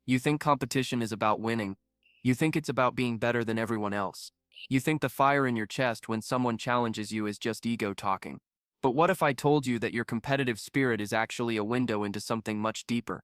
You think competition is about winning. You think it's about being better than everyone else. You think the fire in your chest when someone challenges you is just ego talking. But what if I told you that your competitive spirit is actually a window into something much deeper?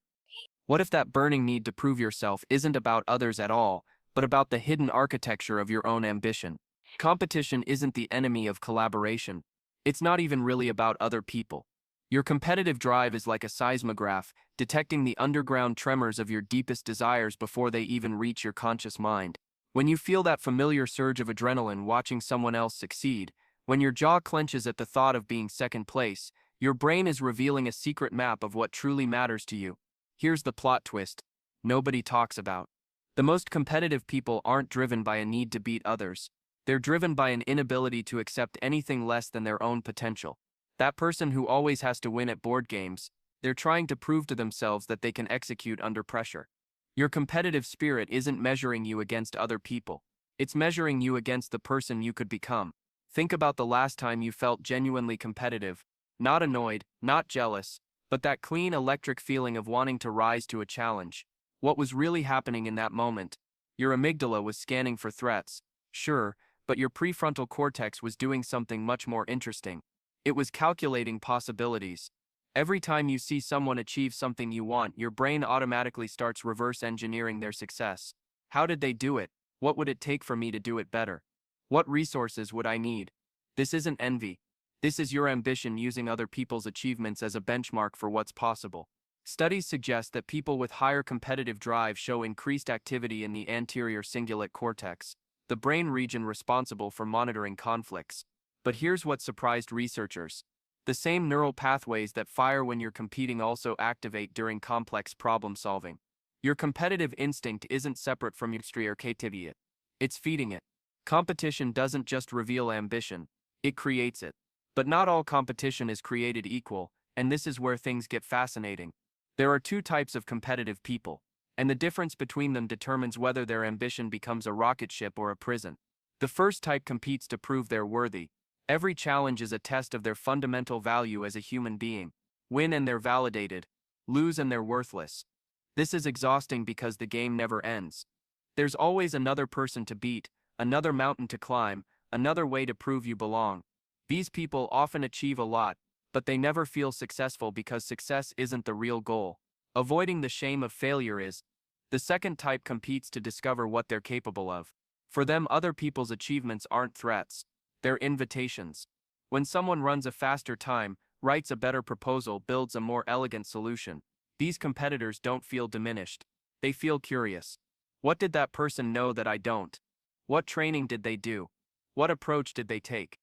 What if that burning need to prove yourself isn't about others at all, but about the hidden architecture of your own ambition? Competition isn't the enemy of collaboration. It's not even really about other people. Your competitive drive is like a seismograph, detecting the underground tremors of your deepest desires before they even reach your conscious mind. When you feel that familiar surge of adrenaline watching someone else succeed, when your jaw clenches at the thought of being second place, your brain is revealing a secret map of what truly matters to you. Here's the plot twist nobody talks about. The most competitive people aren't driven by a need to beat others. They're driven by an inability to accept anything less than their own potential. That person who always has to win at board games, they're trying to prove to themselves that they can execute under pressure. Your competitive spirit isn't measuring you against other people. It's measuring you against the person you could become. Think about the last time you felt genuinely competitive, not annoyed, not jealous, but that clean electric feeling of wanting to rise to a challenge. What was really happening in that moment? Your amygdala was scanning for threats, sure, but your prefrontal cortex was doing something much more interesting. It was calculating possibilities. Every time you see someone achieve something you want, your brain automatically starts reverse engineering their success. How did they do it? What would it take for me to do it better? What resources would I need? This isn't envy. This is your ambition using other people's achievements as a benchmark for what's possible. Studies suggest that people with higher competitive drive show increased activity in the anterior cingulate cortex, the brain region responsible for monitoring conflicts. But here's what surprised researchers. The same neural pathways that fire when you're competing also activate during complex problem solving. Your competitive instinct isn't separate from your creativity. It's feeding it. Competition doesn't just reveal ambition, it creates it. But not all competition is created equal, and this is where things get fascinating. There are two types of competitive people, and the difference between them determines whether their ambition becomes a rocket ship or a prison. The first type competes to prove they're worthy. Every challenge is a test of their fundamental value as a human being. Win and they're validated. Lose and they're worthless. This is exhausting because the game never ends. There's always another person to beat, another mountain to climb, another way to prove you belong. These people often achieve a lot, but they never feel successful because success isn't the real goal. Avoiding the shame of failure is. The second type competes to discover what they're capable of. For them, other people's achievements aren't threats. They're invitations. When someone runs a faster time, writes a better proposal, builds a more elegant solution, these competitors don't feel diminished. They feel curious. What did that person know that I don't? What training did they do? What approach did they take?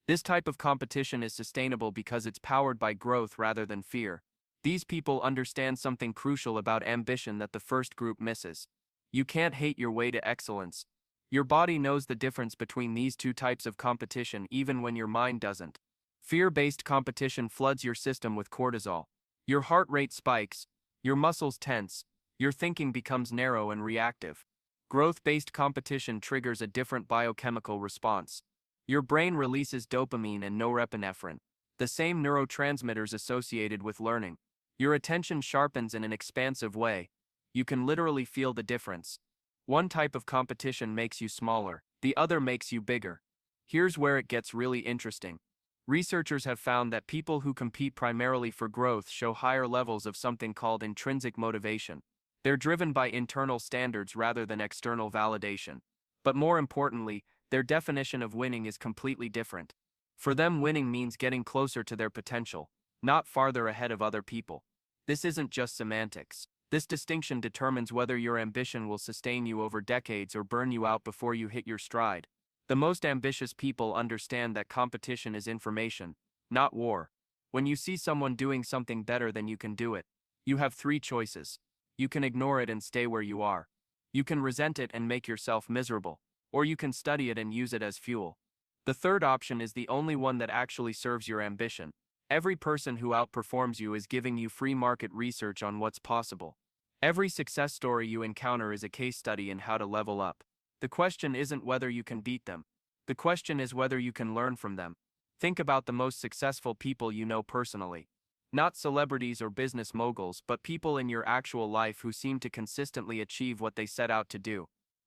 This type of competition is sustainable because it's powered by growth rather than fear. These people understand something crucial about ambition that the first group misses. You can't hate your way to excellence. Your body knows the difference between these two types of competition even when your mind doesn't. Fear-based competition floods your system with cortisol. Your heart rate spikes, your muscles tense, your thinking becomes narrow and reactive. Growth-based competition triggers a different biochemical response. Your brain releases dopamine and norepinephrine, the same neurotransmitters associated with learning. Your attention sharpens in an expansive way. You can literally feel the difference. One type of competition makes you smaller, the other makes you bigger. Here's where it gets really interesting. Researchers have found that people who compete primarily for growth show higher levels of something called intrinsic motivation. They're driven by internal standards rather than external validation. But more importantly, their definition of winning is completely different. For them, winning means getting closer to their potential, not farther ahead of other people. This isn't just semantics. This distinction determines whether your ambition will sustain you over decades or burn you out before you hit your stride. The most ambitious people understand that competition is information, not war. When you see someone doing something better than you can do it, you have three choices. You can ignore it and stay where you are. You can resent it and make yourself miserable. Or you can study it and use it as fuel. The third option is the only one that actually serves your ambition. Every person who outperforms you is giving you free market research on what's possible. Every success story you encounter is a case study in how to level up. The question isn't whether you can beat them. The question is whether you can learn from them. Think about the most successful people you know personally. Not celebrities or business moguls, but people in your actual life who seem to consistently achieve what they set out to do.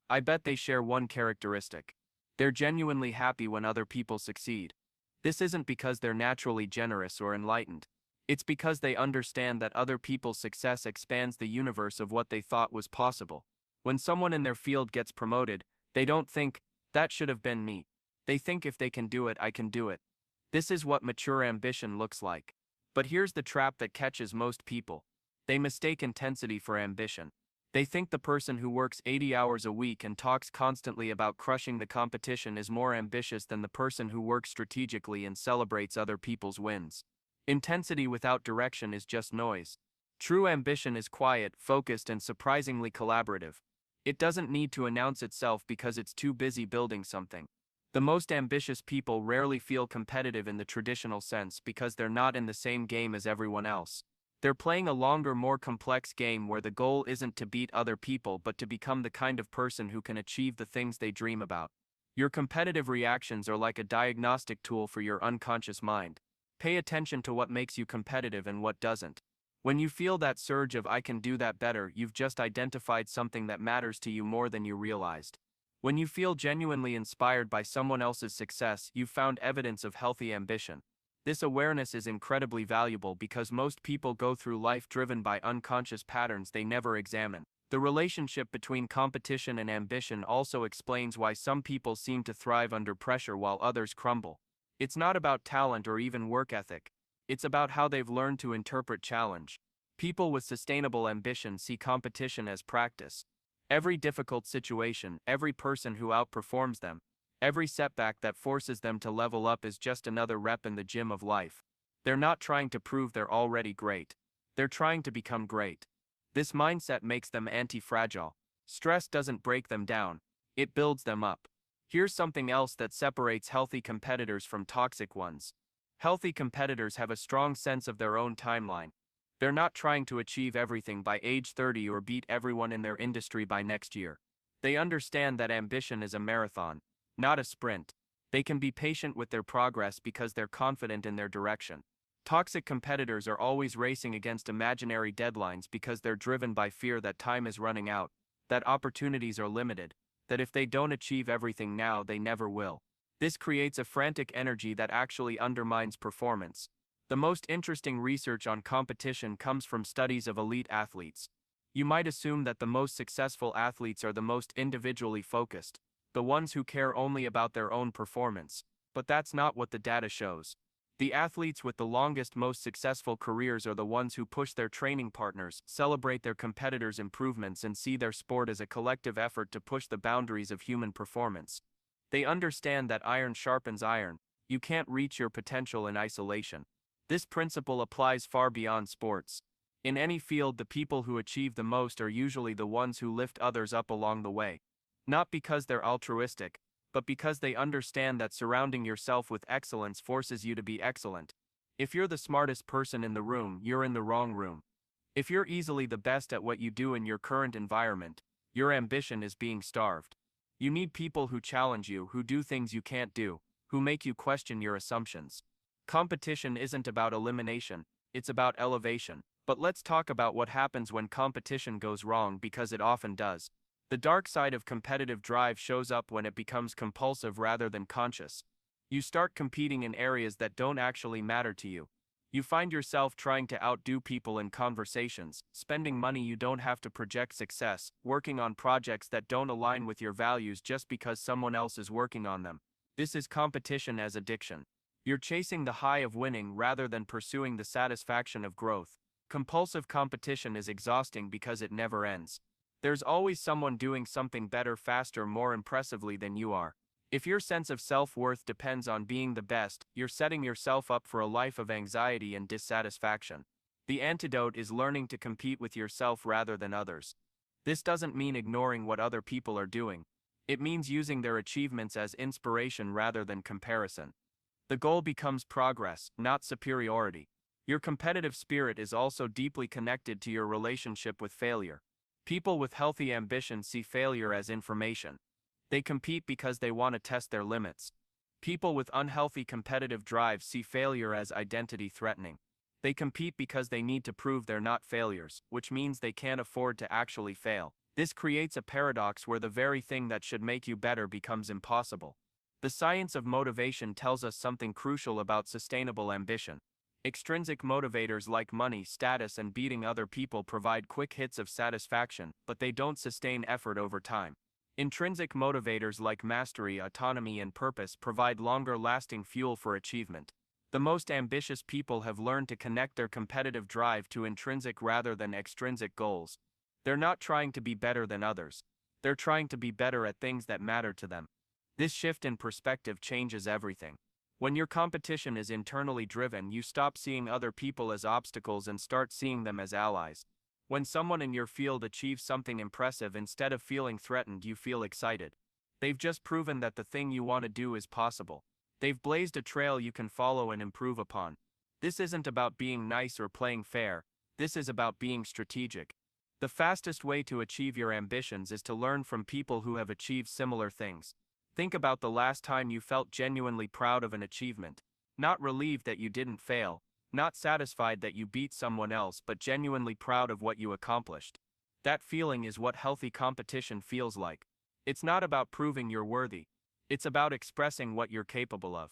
I bet they share one characteristic. They're genuinely happy when other people succeed. This isn't because they're naturally generous or enlightened. It's because they understand that other people's success expands the universe of what they thought was possible. When someone in their field gets promoted, they don't think, that should have been me. They think if they can do it, I can do it. This is what mature ambition looks like. But here's the trap that catches most people. They mistake intensity for ambition. They think the person who works 80 hours a week and talks constantly about crushing the competition is more ambitious than the person who works strategically and celebrates other people's wins. Intensity without direction is just noise. True ambition is quiet, focused, and surprisingly collaborative. It doesn't need to announce itself because it's too busy building something. The most ambitious people rarely feel competitive in the traditional sense because they're not in the same game as everyone else. They're playing a longer, more complex game where the goal isn't to beat other people but to become the kind of person who can achieve the things they dream about. Your competitive reactions are like a diagnostic tool for your unconscious mind. Pay attention to what makes you competitive and what doesn't. When you feel that surge of "I can do that better," you've just identified something that matters to you more than you realized. When you feel genuinely inspired by someone else's success, you've found evidence of healthy ambition. This awareness is incredibly valuable because most people go through life driven by unconscious patterns they never examine. The relationship between competition and ambition also explains why some people seem to thrive under pressure while others crumble. It's not about talent or even work ethic. It's about how they've learned to interpret challenge. People with sustainable ambition see competition as practice. Every difficult situation, every person who outperforms them, every setback that forces them to level up is just another rep in the gym of life. They're not trying to prove they're already great. They're trying to become great. This mindset makes them anti-fragile. Stress doesn't break them down, it builds them up. Here's something else that separates healthy competitors from toxic ones. Healthy competitors have a strong sense of their own timeline. They're not trying to achieve everything by age 30 or beat everyone in their industry by next year. They understand that ambition is a marathon, not a sprint. They can be patient with their progress because they're confident in their direction. Toxic competitors are always racing against imaginary deadlines because they're driven by fear that time is running out, that opportunities are limited, that if they don't achieve everything now, they never will. This creates a frantic energy that actually undermines performance. The most interesting research on competition comes from studies of elite athletes. You might assume that the most successful athletes are the most individually focused, the ones who care only about their own performance, but that's not what the data shows. The athletes with the longest, most successful careers are the ones who push their training partners, celebrate their competitors' improvements, and see their sport as a collective effort to push the boundaries of human performance. They understand that iron sharpens iron. You can't reach your potential in isolation. This principle applies far beyond sports. In any field, the people who achieve the most are usually the ones who lift others up along the way. Not because they're altruistic, but because they understand that surrounding yourself with excellence forces you to be excellent. If you're the smartest person in the room, you're in the wrong room. If you're easily the best at what you do in your current environment, your ambition is being starved. You need people who challenge you, who do things you can't do, who make you question your assumptions. Competition isn't about elimination, it's about elevation. But let's talk about what happens when competition goes wrong, because it often does. The dark side of competitive drive shows up when it becomes compulsive rather than conscious. You start competing in areas that don't actually matter to you. You find yourself trying to outdo people in conversations, spending money you don't have to project success, working on projects that don't align with your values just because someone else is working on them. This is competition as addiction. You're chasing the high of winning rather than pursuing the satisfaction of growth. Compulsive competition is exhausting because it never ends. There's always someone doing something better, faster, more impressively than you are. If your sense of self-worth depends on being the best, you're setting yourself up for a life of anxiety and dissatisfaction. The antidote is learning to compete with yourself rather than others. This doesn't mean ignoring what other people are doing. It means using their achievements as inspiration rather than comparison. The goal becomes progress, not superiority. Your competitive spirit is also deeply connected to your relationship with failure. People with healthy ambition see failure as information. They compete because they want to test their limits. People with unhealthy competitive drive see failure as identity threatening. They compete because they need to prove they're not failures, which means they can't afford to actually fail. This creates a paradox where the very thing that should make you better becomes impossible. The science of motivation tells us something crucial about sustainable ambition. Extrinsic motivators like money, status, and beating other people provide quick hits of satisfaction, but they don't sustain effort over time. Intrinsic motivators like mastery, autonomy, and purpose provide longer-lasting fuel for achievement. The most ambitious people have learned to connect their competitive drive to intrinsic rather than extrinsic goals. They're not trying to be better than others. They're trying to be better at things that matter to them. This shift in perspective changes everything. When your competition is internally driven, you stop seeing other people as obstacles and start seeing them as allies. When someone in your field achieves something impressive, instead of feeling threatened, you feel excited. They've just proven that the thing you want to do is possible. They've blazed a trail you can follow and improve upon. This isn't about being nice or playing fair. This is about being strategic. The fastest way to achieve your ambitions is to learn from people who have achieved similar things. Think about the last time you felt genuinely proud of an achievement. Not relieved that you didn't fail, not satisfied that you beat someone else, but genuinely proud of what you accomplished. That feeling is what healthy competition feels like. It's not about proving you're worthy. It's about expressing what you're capable of.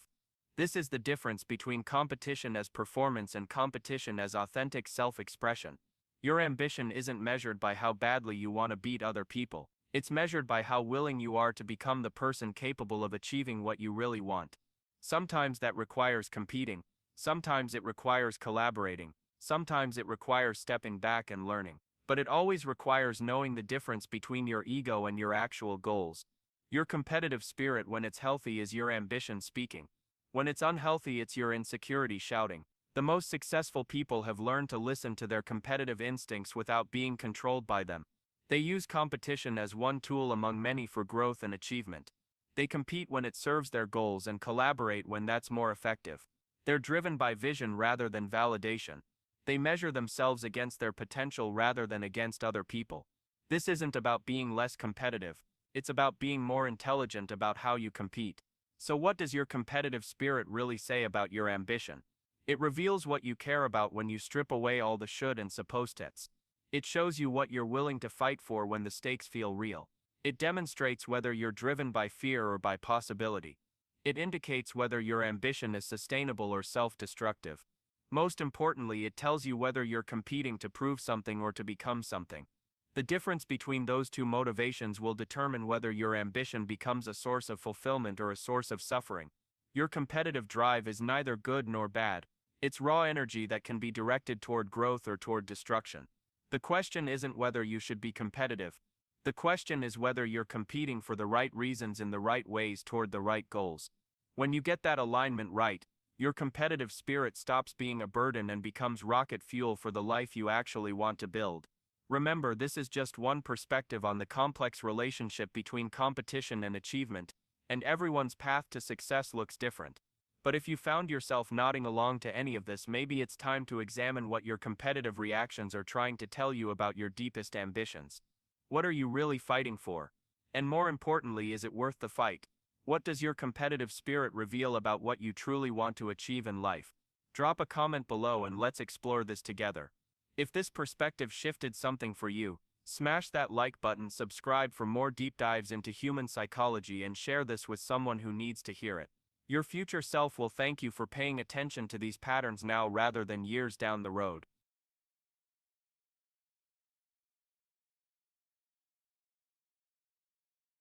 This is the difference between competition as performance and competition as authentic self-expression. Your ambition isn't measured by how badly you want to beat other people. It's measured by how willing you are to become the person capable of achieving what you really want. Sometimes that requires competing. Sometimes it requires collaborating. Sometimes it requires stepping back and learning. But it always requires knowing the difference between your ego and your actual goals. Your competitive spirit, when it's healthy, is your ambition speaking. When it's unhealthy, it's your insecurity shouting. The most successful people have learned to listen to their competitive instincts without being controlled by them. They use competition as one tool among many for growth and achievement. They compete when it serves their goals and collaborate when that's more effective. They're driven by vision rather than validation. They measure themselves against their potential rather than against other people. This isn't about being less competitive. It's about being more intelligent about how you compete. So what does your competitive spirit really say about your ambition? It reveals what you care about when you strip away all the should and supposed tos. It shows you what you're willing to fight for when the stakes feel real. It demonstrates whether you're driven by fear or by possibility. It indicates whether your ambition is sustainable or self-destructive. Most importantly, it tells you whether you're competing to prove something or to become something. The difference between those two motivations will determine whether your ambition becomes a source of fulfillment or a source of suffering. Your competitive drive is neither good nor bad. It's raw energy that can be directed toward growth or toward destruction. The question isn't whether you should be competitive. The question is whether you're competing for the right reasons in the right ways toward the right goals. When you get that alignment right, your competitive spirit stops being a burden and becomes rocket fuel for the life you actually want to build. Remember, this is just one perspective on the complex relationship between competition and achievement, and everyone's path to success looks different. But if you found yourself nodding along to any of this, maybe it's time to examine what your competitive reactions are trying to tell you about your deepest ambitions. What are you really fighting for? And more importantly, is it worth the fight? What does your competitive spirit reveal about what you truly want to achieve in life? Drop a comment below and let's explore this together. If this perspective shifted something for you, smash that like button, subscribe for more deep dives into human psychology, and share this with someone who needs to hear it. Your future self will thank you for paying attention to these patterns now rather than years down the road.